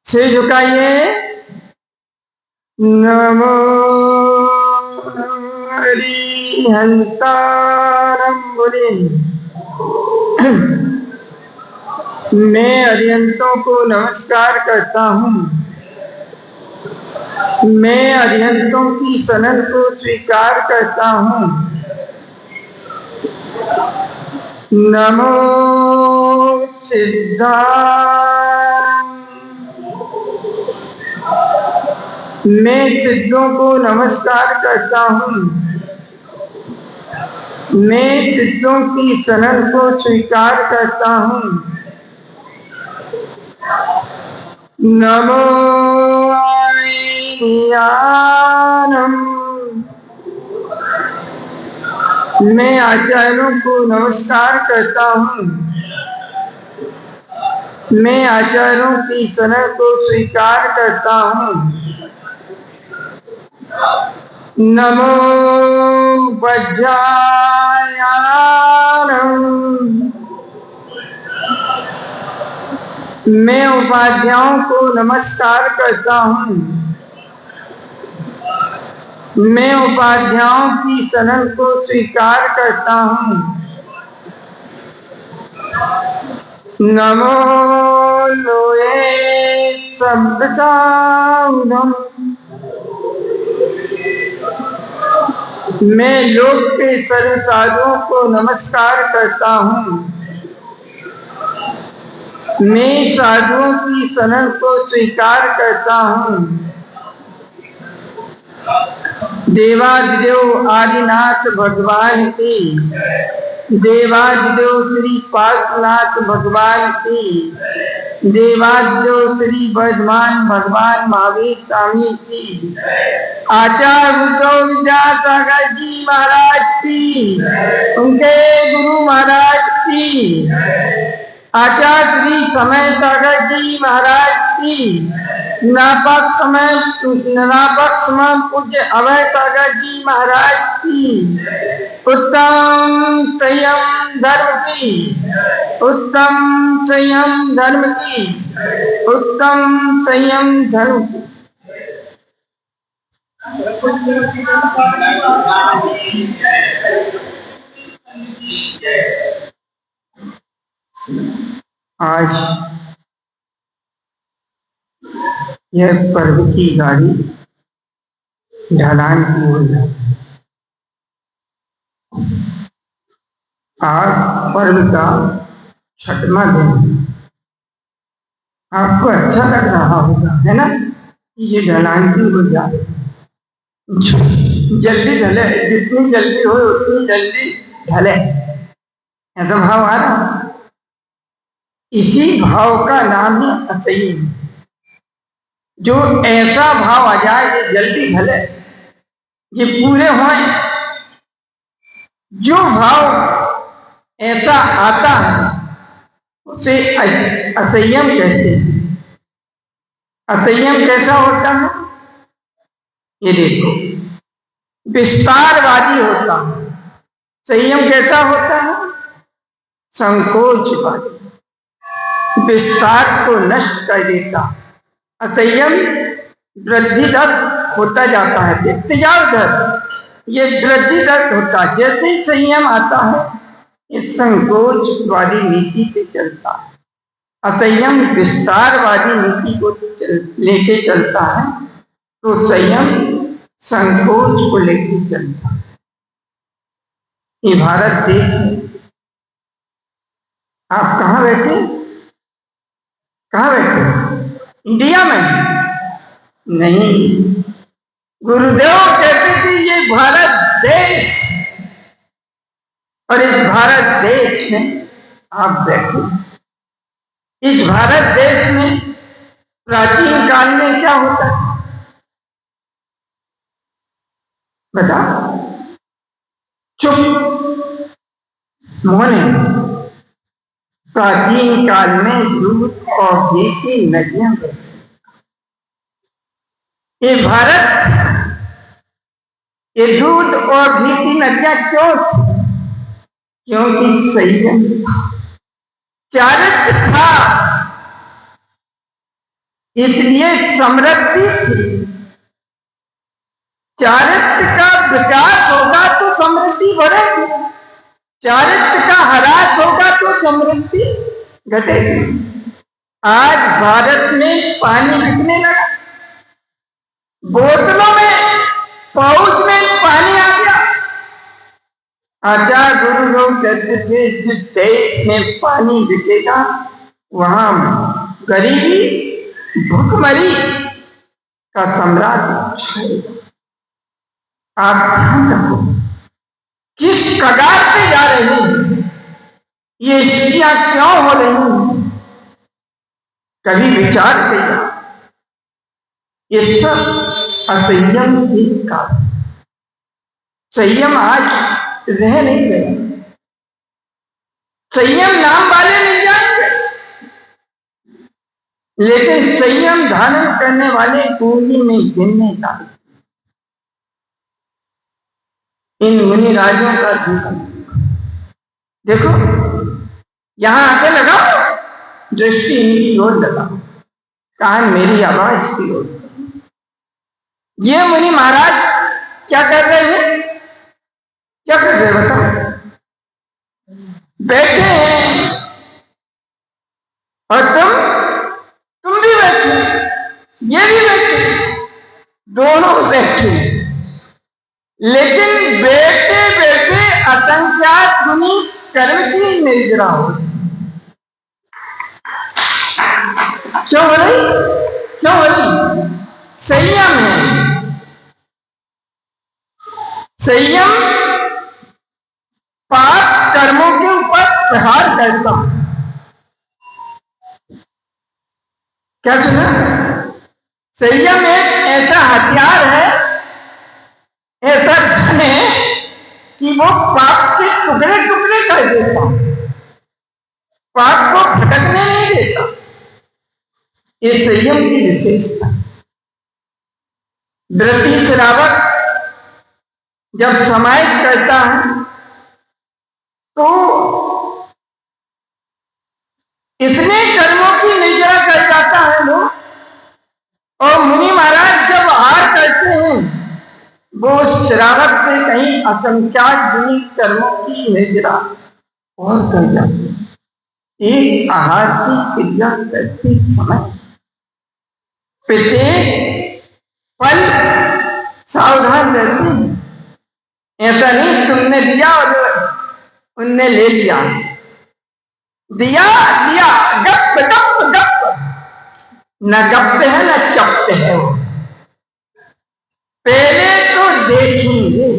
सिर झुकाइए। नमो हरिहंतारंबुरे। मैं अरिहंतों को नमस्कार करता हूँ। मैं अरिहंतों की शरण को स्वीकार करता हूँ। नमो सिद्धारं। मैं सिद्धों को नमस्कार करता हूँ। मैं सिद्धों की शरण को स्वीकार करता हूँ। नमो आचार्याणां। मैं आचार्यों को नमस्कार करता हूँ। मैं आचार्यों की शरण को स्वीकार करता हूँ। नमो उपाध्यायाणां। मैं उपाध्यायों को नमस्कार करता हूँ। मैं उपाध्यायों की शरण को स्वीकार करता हूँ। नमो लोये शब्दचाऊढम्। मैं लोक के सर्व साधुओं को नमस्कार करता हूँ। मैं साधुओं की शरण को स्वीकार करता हूँ। देवादिदेव आदिनाथ भगवान की। देवादिदेव श्री पार्श्वनाथ भगवान की। देवादिदेव श्री वर्धमान भगवान महावीर स्वामी की। आचार्य बुद्धो विद्यासागर जी महाराज की। उनके गुरु महाराज की। आचार्य श्री समय सागर जी महाराज की। नापक समय पूज्य अभय सागर जी महाराज की। उत्तम संयम धर्म की। उत्तम संयम धर्म की। उत्तम संयम धर्म की। आज यह पर्व की गाड़ी ढलान की हो जाती है। आज पर्व का 6वां दिन। आपको अच्छा लग रहा होगा, है ना? ये ढलान की हो जाए, जल्दी ढले, जितनी जल्दी हो उतनी जल्दी ढले, ऐसा भाव आ रहा। इसी भाव का नाम है असंयम। जो ऐसा भाव आ जाए ये जल्दी ढले, ये पूरे होए, जो भाव ऐसा आता है उसे असंयम कहते हैं। असंयम कैसा होता है? ये देखो, विस्तारवादी होता है। संयम कैसा होता है? संकोचवादी, विस्तार को नष्ट कर देता। असंयम वृद्धिदर होता जाता है, देखते जाओ उधर, ये वृद्धिदर होता है। जैसे ही संयम आता है ये संकोचवादी नीति से चलता है। असंयम विस्तारवादी नीति को लेके चलता है, तो संयम संकोच को लेके चलता है। ये भारत देश है। आप कहाँ बैठे? कहाँ बैठे? इंडिया में नहीं। गुरुदेव कहते थे ये भारत देश, और इस भारत देश में आप बैठे। इस भारत देश में प्राचीन काल में क्या होता है बता? चुप मोहन। प्राचीन काल में दूध और घी की नदियां बहती। ये भारत, ये दूध और घी की नदियां क्यों थी? क्योंकि संयम, चारित्र था। इसलिए समृद्धि थी। चारित्र का विकास होगा तो समृद्धि बढ़ेगी, चारित्र का ह्रास होगा तो समृद्धि घटेगी। आज भारत में पानी बिकने लगा, बोतलों में, पाउच में पानी आ गया। आचार्य गुरु लोग कहते थे जिस देश में पानी बिकेगा वहां गरीबी, भूखमरी का सम्राट छाएगा। आप ध्यान रखो किस कगार पे जा रही हैं, ये स्थितियां क्यों हो रही हैं, कभी विचार किया। ये सब असंयम के कारण। संयम आज रह नहीं गया, संयम नाम वाले नहीं जाएंगे, लेकिन संयम धारण करने वाले पूंजी में गिनने का। इन मुनि राजों का जीवन देखो, यहां आके लगाओ, दृष्टि इनकी ओर लगाओ, कान मेरी आवाज की ओर। ये मुनि महाराज क्या कर रहे हैं, क्या कर रहे हैं बताओ? बैठे हैं और तुम भी बैठे, ये भी बैठे, दोनों बैठे, लेकिन बैठे बैठे असंख्यात मुनि कर्म की निद्रा हो। क्यों हो रही, क्यों हो रही? संयम है। संयम पाप कर्मों के ऊपर प्रहार करता। क्या सुना? संयम एक ऐसा हथियार है, ऐसा धन है कि वो पाप के टुकड़े टुकड़े कर देता, पाप को भटकने नहीं देता। ये संयम की विशेषता। धृति श्रावक जब समाहित करता है तो इतने कर्मों की निजरा कर जाता है वो, और मुनि महाराज जब आहार करते हैं वो श्रावक से कहीं असंख्यात गुनी कर्मों की निजरा और कर जाते हैं। एक आहार की क्रिया करते समय प्रत्येक पल सावधान रहते हैं। ऐसा नहीं तुमने दिया और उनने ले लिया, दिया दिया, गप गप गप, न गप है न चप है। वो पहले तो देखेंगे,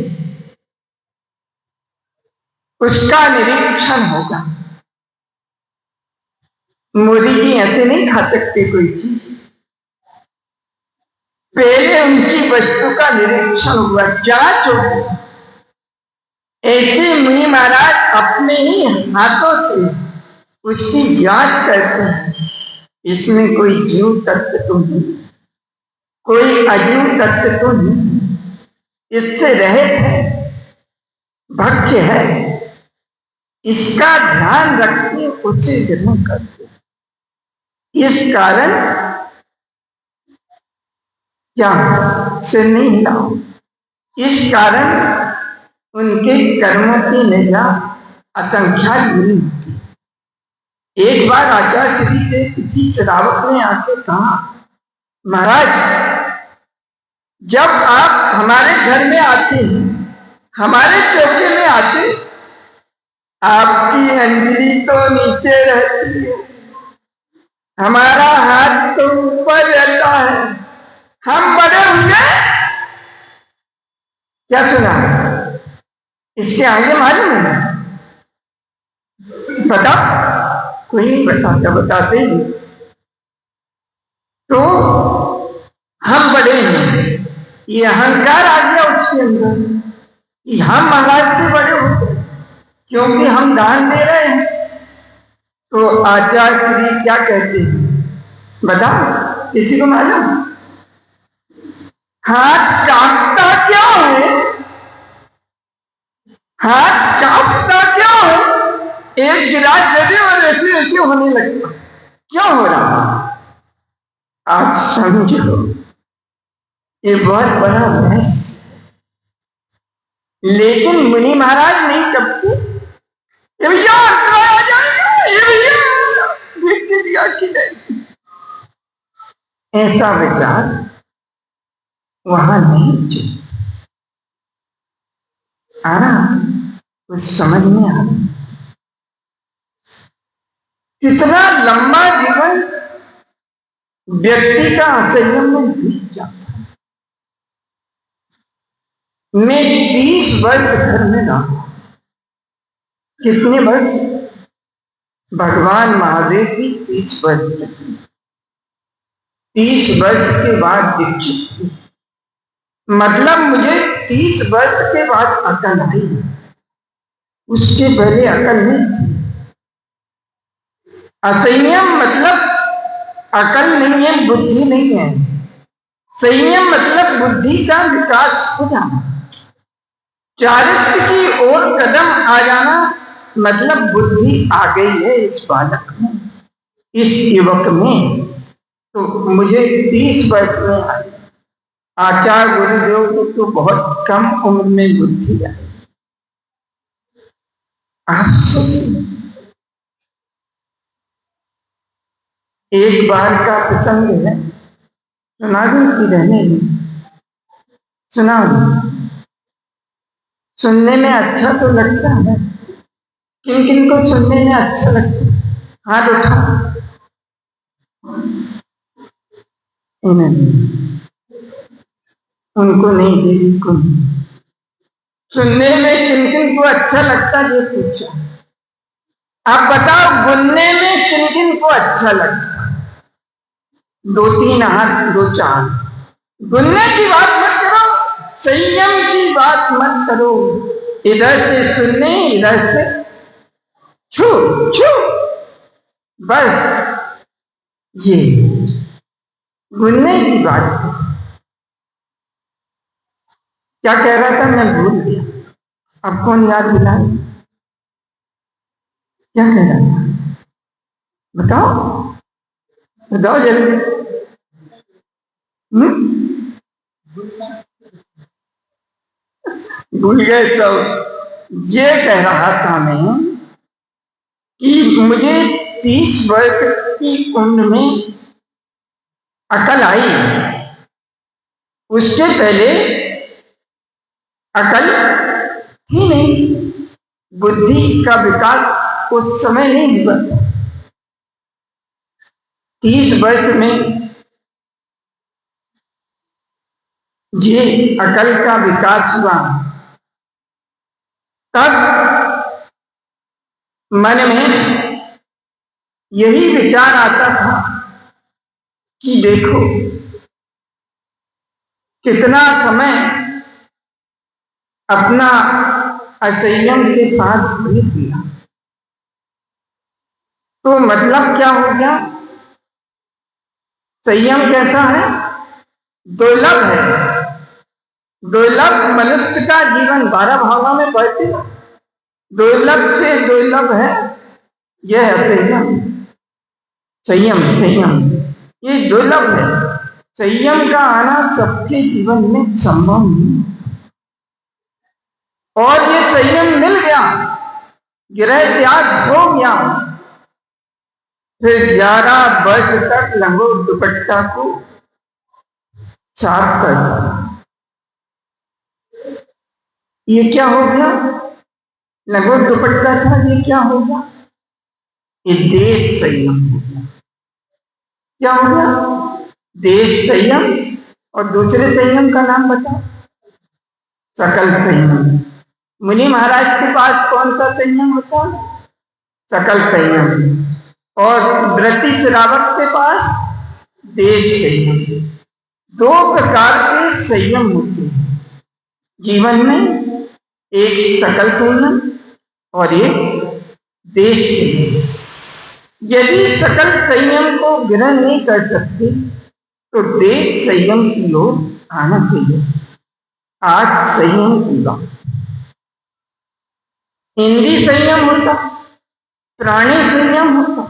उसका निरीक्षण होगा। मोदी जी ऐसे नहीं खा सकते कोई चीज, पहले उनकी वस्तु का निरीक्षण हुआ, जांच होगी। ऐसे मुनि महाराज अपने ही हाथों से उसकी जांच करते हैं, इसमें कोई जीव तत्व तो नहीं, कोई अजीव तत्व तो नहीं, इससे रहित है, भक्ष्य है, इसका ध्यान रखते उसे ग्रहण करते। इस कारण क्या से नहीं हिलाओ, इस कारण उनके कर्मों की निजा असंख्यात नहीं होती। एक बार आचार्य श्री से किसी श्रावक ने आके कहा, महाराज जब आप हमारे घर में आते हैं, हमारे चौके में आते, आपकी अंजलि तो नीचे रहती है, हमारा हाथ तो ऊपर रहता है, हम बड़े होंगे। क्या सुना? इसके आगे मालूम है? बता, कोई नहीं बताता, बताते ही तो हम बड़े हैं, ये अहंकार आ गया उसके अंदर कि हम महाराज से बड़े होते क्योंकि हम दान दे रहे हैं। तो आचार्य श्री क्या कहते हैं बता, किसी को मालूम? हाथ कांपता क्यों है? हाथ कांपता क्यों है? एक गिलास दे दे और ऐसे ऐसे होने लगता, क्यों हो रहा? आप समझो, ये बहुत बड़ा रहस्य। लेकिन मुनि महाराज नहीं कपते, ये भैया कराया जाएगा, ये भैया देख के दिया कि नहीं, ऐसा विचार वहां नहीं आ रहा, कुछ समझ में आ रहा। कितना लंबा जीवन व्यक्ति का संयम में बीत जाता है। मैं 30 वर्ष घर में रहा। कितने वर्ष? भगवान महादेव की 30 वर्ष, 30 वर्ष के बाद दीक्षित हुई। मतलब मुझे 30 वर्ष के बाद अकल आई, उसके पहले अकल नहीं थी। असंयम मतलब अकल नहीं है, बुद्धि नहीं है। संयम मतलब बुद्धि का विकास हो जाना, चारित्र की ओर कदम आ जाना, मतलब बुद्धि आ गई है इस बालक में, इस युवक में। तो मुझे 30 वर्ष में आई। आचार्य गुरुदेव को तो बहुत कम उम्र में बुद्धि आई। आप सुनिए, एक बार का प्रसंग है, सुना दूं कि रहने में? सुना, सुनने में अच्छा तो लगता है। किन किन को सुनने में अच्छा लगता है? हाथ उठा। उनको नहीं, दीदी को नहीं। सुनने में किन किन को अच्छा लगता है ये पूछा। आप बताओ, गुनने में किन किन को अच्छा लगता? 2-3 हाथ, 2-4। गुनने की बात मत करो, संयम की बात मत करो। इधर से सुनने, इधर से छू छू, बस ये गुनने की बात। क्या कह रहा था मैं भूल गया, अब कौन याद दिलाए? क्या कह रहा था? बताओ बताओ जल्दी। भूल गए सब। ये कह रहा था मैं कि मुझे 30 वर्ष की उम्र में अकल आई, उसके पहले अकल थी नहीं, बुद्धि का विकास उस समय नहीं हुआ। 30 वर्ष में ये अकल का विकास हुआ, तब मन में यही विचार आता था कि देखो कितना समय अपना असंयम के साथ बीत दिया। तो मतलब क्या हो गया? संयम कैसा है? दुर्लभ है। दुर्लभ मनुष्य का जीवन 12 भावों में बढ़ते, दुर्लभ से दुर्लभ है यह असंयम। संयम संयम ये दुर्लभ है। संयम का आना सबके जीवन में संभव नहीं, और ये संयम मिल गया, गृह त्याग हो गया, फिर 11 वर्ष तक लंगोट दुपट्टा को साफ कर दिया। ये क्या हो गया? लंगोट दुपट्टा था, ये क्या हो गया? ये देश संयम हो गया। क्या हो गया? देश संयम। और दूसरे संयम का नाम बताओ? सकल संयम। मुनि महाराज के पास कौन सा संयम होता है? सकल संयम। और व्रती श्रावक के पास देश संयम। 2 प्रकार के संयम होते हैं जीवन में, एक सकल संयम और एक देश संयम। यदि सकल संयम को ग्रहण नहीं कर सकते तो देश संयम की ओर आना चाहिए। आज संयम की बात, इंद्रिय संयम होता, प्राणी संयम होता,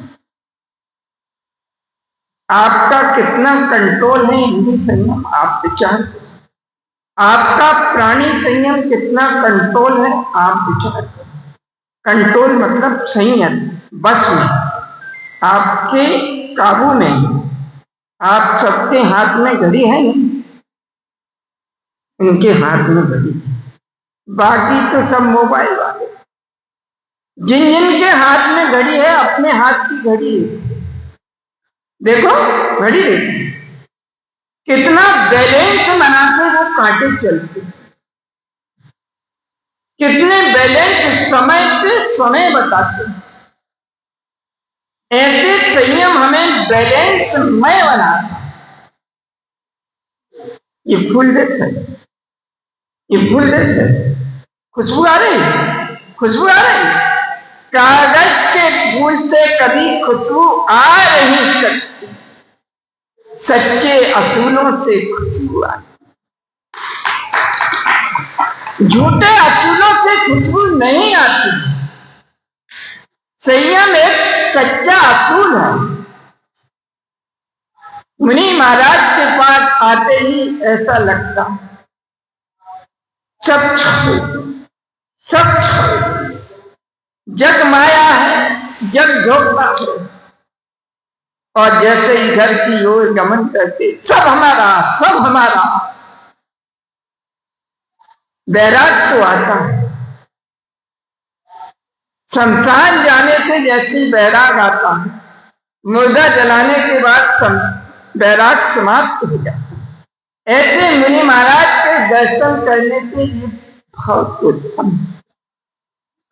आपका कितना कंट्रोल है इंद्रिय संयम, आप विचार करें। आपका प्राणी संयम कितना कंट्रोल है, आप विचार करें। कंट्रोल मतलब संयम, बस में, आपके काबू में। आप सबके हाथ में घड़ी है नहीं, उनके हाथ में घड़ी है। बाकी तो सब मोबाइल वाले, जिन जिनके हाथ में घड़ी है अपने हाथ की घड़ी देखो, घड़ी देखो कितना बैलेंस बना के वो कांटे चलते, कितने बैलेंस समय पे समय बताते। ऐसे संयम हमें बैलेंस मय बनाता। ये फूल देखते, ये फूल देखते, खुशबू आ रही, खुशबू आ रही। कागज के फूल से कभी खुशबू आ नहीं सकती, सच्चे असूलों से खुशबू आती। झूठे असूलों से खुशबू नहीं आती। संयम एक सच्चा असूल है। मुनि महाराज के पास आते ही ऐसा लगता सब छोड़, सब छोड़, जग माया है, जग धोखा है। और जैसे ही घर की ओर गमन करते, सब हमारा, सब हमारा। बैराग तो आता है, शमशान जाने से जैसे बैराग आता है, मुर्दा जलाने के बाद बैराग समाप्त हो जाता है। ऐसे मुनि महाराज के दर्शन करने से ये बहुत उत्तम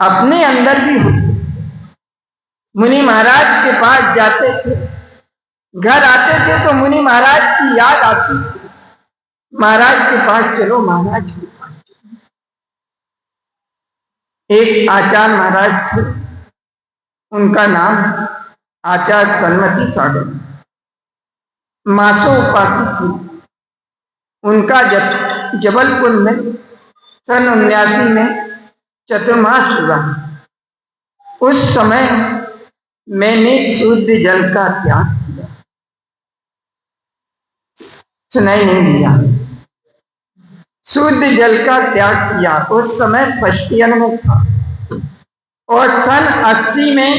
अपने अंदर भी होते थे। मुनि महाराज के पास जाते थे, घर आते थे तो मुनि महाराज की याद आती थी। महाराज के पास चलो, महाराज के पास चलो। एक आचार्य महाराज थे, उनका नाम आचार्य सन्मति सागर, मासो उपासी थी। उनका जबलपुर में सन 79 में चतुर्मास हुआ। उस समय मैंने शुद्ध जल का त्याग किया, सुनाई नहीं दिया, शुद्ध जल का त्याग किया। उस समय फर्स्ट ईयर में था और सन 80 में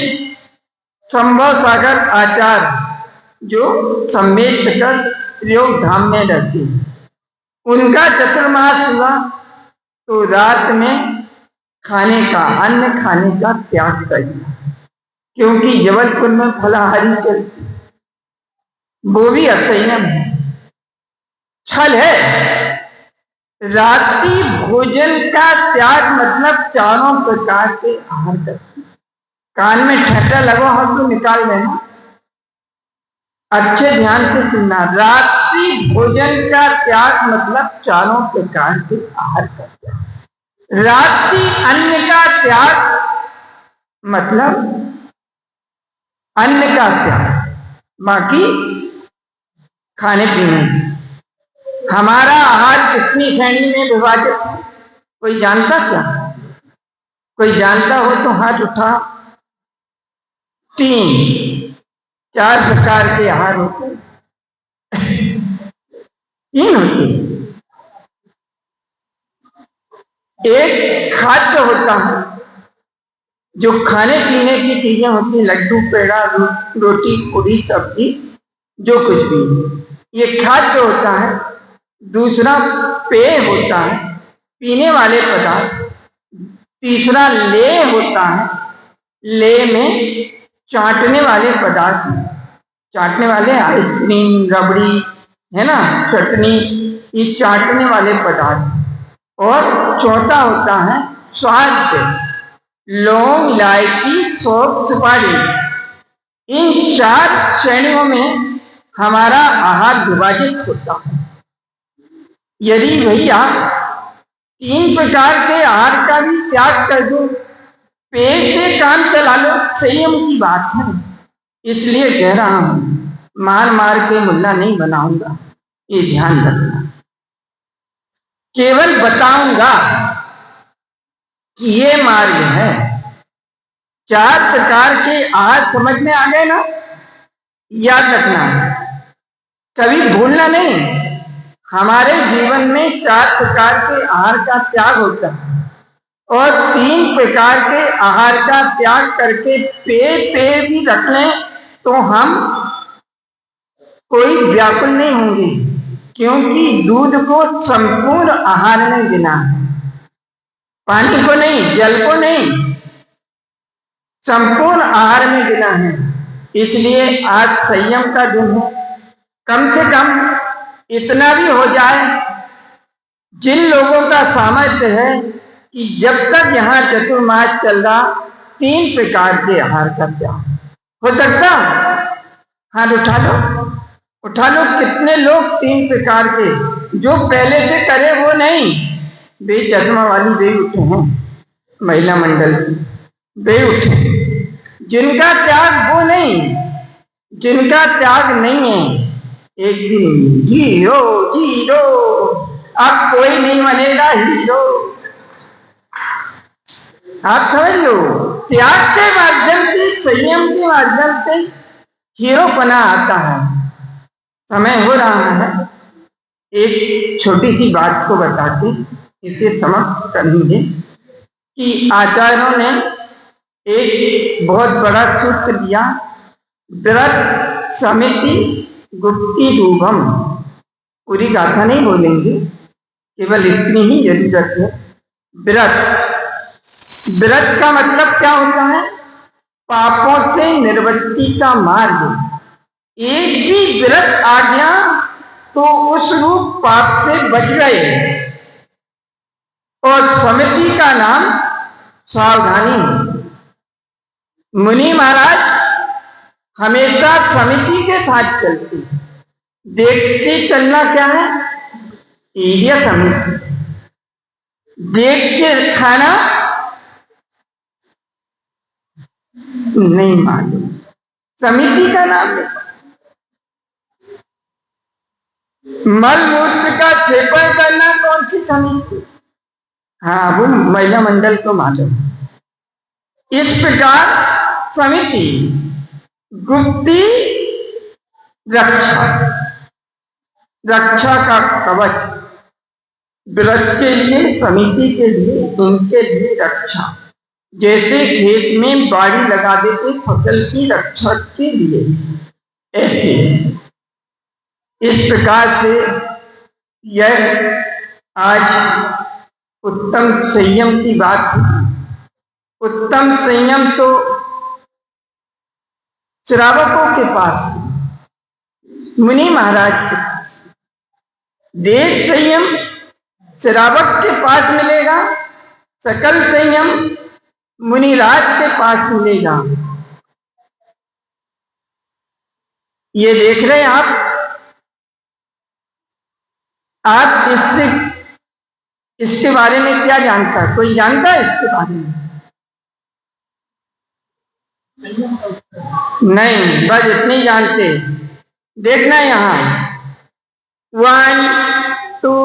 संभव सागर आचार्य जो सम्मेद कर प्रयोग धाम में रहते, उनका चतुर्मास हुआ तो रात में खाने का, अन्न खाने का त्याग कर दिया, क्योंकि जबलपुर में फलाहारी चलती, वो भी असंयम है, छल है। रात्रि भोजन का त्याग मतलब चारों प्रकार के आहार करते। कान में ठट्टा लगो, हम तो निकाल देना, अच्छे ध्यान से सुनना। रात्रि भोजन का त्याग मतलब चारों प्रकार के आहार का त्याग। रात्रि अन्न का त्याग मतलब अन्न का त्याग, बाकी खाने पीने। हमारा आहार कितनी श्रेणी में विभाजित है, कोई जानता क्या? कोई जानता हो तो हाथ उठा। 3-4 प्रकार के आहार होते, 3 होते। एक खाद्य होता है, जो खाने पीने की चीजें होती, लड्डू, पेड़ा, रोटी, पूरी, सब्जी, जो कुछ भी, ये खाद्य होता है। दूसरा पेय होता है, पीने वाले पदार्थ। तीसरा लेह होता है, लेह में चाटने वाले पदार्थ, चाटने वाले आइसक्रीम, रबड़ी है ना, चटनी, ये चाटने वाले पदार्थ। और चौथा होता है स्वाद, लौंग, इलायची, सौंफ, सुपारी। इन 4 श्रेणियों में हमारा आहार विभाजित होता है। यदि भैया 3 प्रकार के आहार का भी त्याग कर दो, पेट से काम चला लो, संयम की बात है। इसलिए कह रहा हूं, मार मार के मुल्ला नहीं बनाऊंगा, ये ध्यान रखना। केवल बताऊंगा कि ये मार्ग है। 4 प्रकार के आहार समझ में आ गए ना, याद रखना। कभी भूलना नहीं। हमारे जीवन में 4 प्रकार के आहार का त्याग होता है और 3 प्रकार के आहार का त्याग करके पेट भी रख लें तो हम कोई व्याकुल नहीं होंगे, क्योंकि दूध को संपूर्ण आहार में गिना है, पानी को नहीं, जल को नहीं, संपूर्ण आहार में गिना है। इसलिए आज संयम का दिन है। कम से कम इतना भी हो जाए, जिन लोगों का सामर्थ्य है कि जब तक यहाँ चतुर्मास चल रहा 3 प्रकार के आहार का त्याग हो सकता, हाथ उठा लो। कितने लोग 3 प्रकार के जो पहले से करे वो नहीं, वे चश्मा वाली वे उठे हैं, महिला मंडल वे उठे, जिनका त्याग वो नहीं, जिनका त्याग नहीं है, एक दिन जीरो अब कोई नहीं बनेगा हीरो। आप समझ लो, त्याग के माध्यम से, संयम के माध्यम से हीरो बना आता है। समय हो रहा है, एक छोटी सी बात को बता के इसे समाप्त करनी है कि आचार्यों ने एक बहुत बड़ा सूत्र दिया, व्रत समिति गुप्ति रूपम। पूरी गाथा नहीं बोलेंगे, केवल इतनी ही जरूरत है। व्रत का मतलब क्या होता है? पापों से निवृत्ति का मार्ग। एक भी व्रत आ गया तो उस रूप पाप से बच गए। और समिति का नाम सावधानी। मुनि महाराज हमेशा समिति के साथ चलते, देखते चलना क्या है? एरिया समिति। देख के खाना नहीं मालूम, समिति का नाम है। मल मूत्र का क्षेपण करना कौन सी समिति? हाँ, वो महिला मंडल को मालूम। इस प्रकार समिति गुप्ती रक्षा का कवच। व्रत के लिए, समिति के लिए, उनके लिए रक्षा। जैसे खेत में बाड़ी लगा देते फसल की रक्षा के लिए, ऐसे इस प्रकार से यह आज उत्तम संयम की बात है। उत्तम संयम तो श्रावकों के पास, मुनि महाराज के पास। देश संयम श्रावक के पास मिलेगा, सकल संयम मुनिराज के पास मिलेगा। ये देख रहे हैं आप इसके बारे में क्या जानता है? कोई जानता है इसके बारे में? नहीं, बस इतने जानते। देखना यहाँ 1 2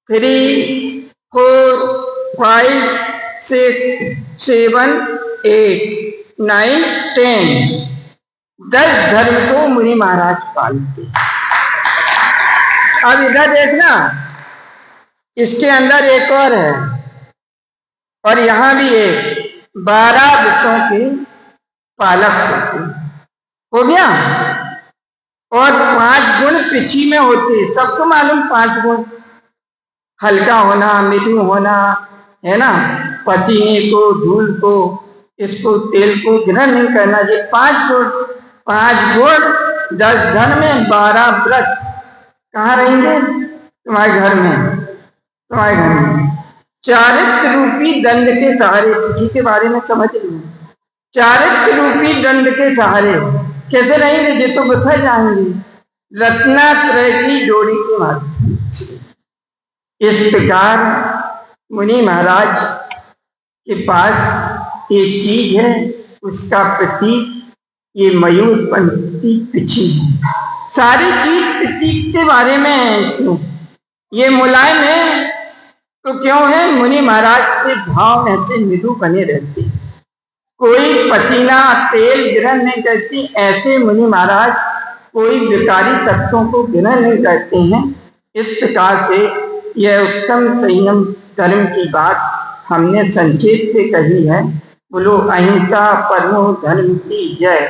3 4 5 6 7 8 9 10 10 धर्म को मुनि महाराज पालते। अब इधर देखना, इसके अंदर एक और है, और यहां भी एक 12 विषयों के पालक होते। हो गया। और 5 गुण पृथ्वी में होते, सबको मालूम 5 गुण। हल्का होना, मृदु होना, है ना, पसीने को, धूल को, इसको तेल को ग्रहण नहीं करना। ये 5 गुण, 5 गुण 10 धन में 12 व्रत। कहाँ रहेंगे? तुम्हारे घर में, तुम्हारे घर में। चारित्र रूपी दंड के सहारे, पृथ्वी के बारे में समझ लो। चारित्र रूपी दंड के सहारे कैसे रहेंगे? ये तो बता जाएंगे, रत्नात्रय की जोड़ी के माध्यम से। इस प्रकार मुनि महाराज के पास एक चीज है, उसका प्रतीक ये मयूर पंखी पृथ्वी है। सारी चीज प्रतीक के बारे में है इसमें। ये मुलायम है तो क्यों है? मुनि महाराज के भाव में ऐसे मृदु बने रहते, कोई पसीना तेल ग्रहण नहीं करती। ऐसे मुनि महाराज कोई विकारी तत्वों को ग्रहण नहीं करते हैं। इस प्रकार से यह उत्तम संयम धर्म की बात हमने संक्षेप से कही है। बोलो अहिंसा परमो धर्म की जय।